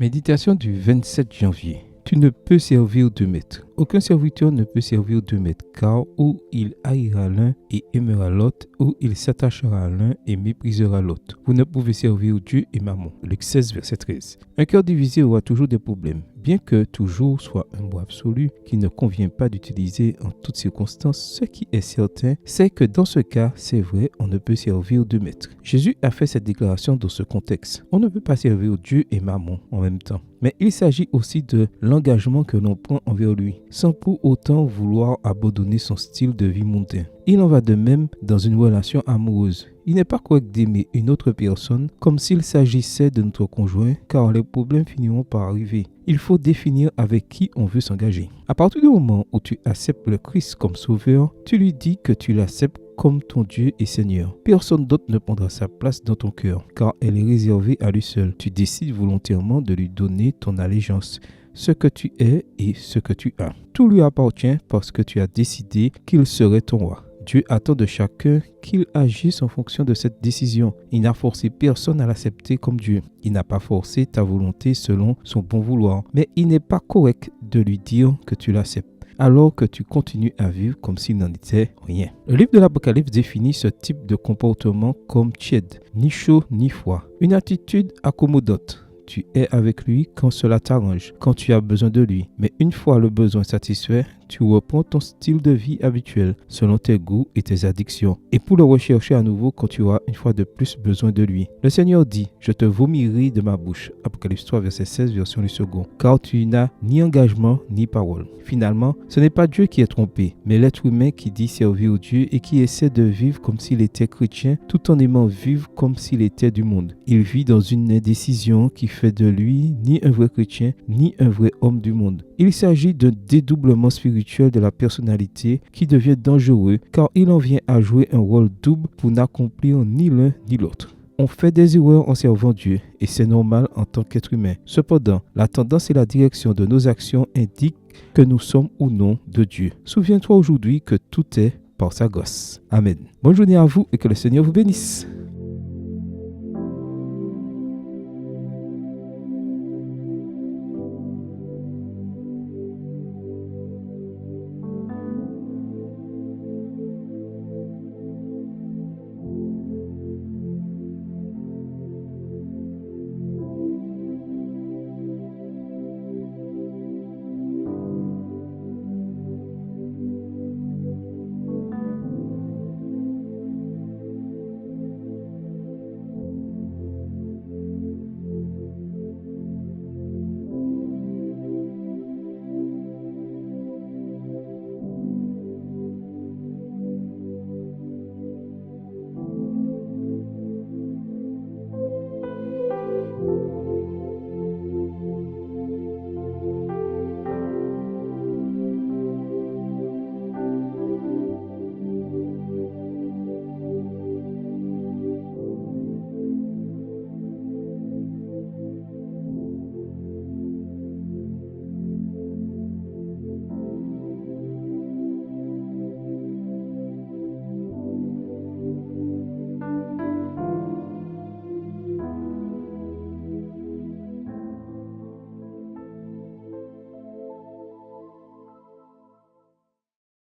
Méditation du 27 janvier. Tu ne peux servir deux maîtres. Aucun serviteur ne peut servir deux maîtres, car ou il haïra l'un et aimera l'autre, ou il s'attachera à l'un et méprisera l'autre. Vous ne pouvez servir Dieu et Mammon. Luc 16, verset 13. Un cœur divisé aura toujours des problèmes, bien que toujours soit un mot absolu qu'il ne convient pas d'utiliser en toutes circonstances. Ce qui est certain, c'est que dans ce cas, c'est vrai, on ne peut servir deux maîtres. Jésus a fait cette déclaration dans ce contexte. On ne peut pas servir Dieu et Mammon en même temps. Mais il s'agit aussi de l'engagement que l'on prend envers lui, sans pour autant vouloir abandonner son style de vie mondain. Il en va de même dans une relation amoureuse. Il n'est pas correct d'aimer une autre personne comme s'il s'agissait de notre conjoint, car les problèmes finiront par arriver. Il faut définir avec qui on veut s'engager. À partir du moment où tu acceptes le Christ comme sauveur, tu lui dis que tu l'acceptes comme ton Dieu et Seigneur. Personne d'autre ne prendra sa place dans ton cœur, car elle est réservée à lui seul. Tu décides volontairement de lui donner ton allégeance, ce que tu es et ce que tu as. Tout lui appartient parce que tu as décidé qu'il serait ton roi. Dieu attend de chacun qu'il agisse en fonction de cette décision. Il n'a forcé personne à l'accepter comme Dieu. Il n'a pas forcé ta volonté selon son bon vouloir. Mais il n'est pas correct de lui dire que tu l'acceptes, alors que tu continues à vivre comme s'il n'en était rien. Le livre de l'Apocalypse définit ce type de comportement comme tiède, ni chaud ni froid. Une attitude accommodante. Tu es avec lui quand cela t'arrange, quand tu as besoin de lui. Mais une fois le besoin satisfait, tu reprends ton style de vie habituel, selon tes goûts et tes addictions. Et pour le rechercher à nouveau quand tu auras une fois de plus besoin de lui. Le Seigneur dit, je te vomirai de ma bouche. Apocalypse 3, verset 16, version du second. Car tu n'as ni engagement, ni parole. Finalement, ce n'est pas Dieu qui est trompé, mais l'être humain qui dit servir Dieu et qui essaie de vivre comme s'il était chrétien, tout en aimant vivre comme s'il était du monde. Il vit dans une indécision qui fait de lui ni un vrai chrétien, ni un vrai homme du monde. Il s'agit d'un dédoublement spirituel de la personnalité qui devient dangereux car il en vient à jouer un rôle double pour n'accomplir ni l'un ni l'autre. On fait des erreurs en servant Dieu et c'est normal en tant qu'être humain. Cependant, la tendance et la direction de nos actions indiquent que nous sommes ou non de Dieu. Souviens-toi aujourd'hui que tout est par sa grâce. Amen. Bonne journée à vous et que le Seigneur vous bénisse.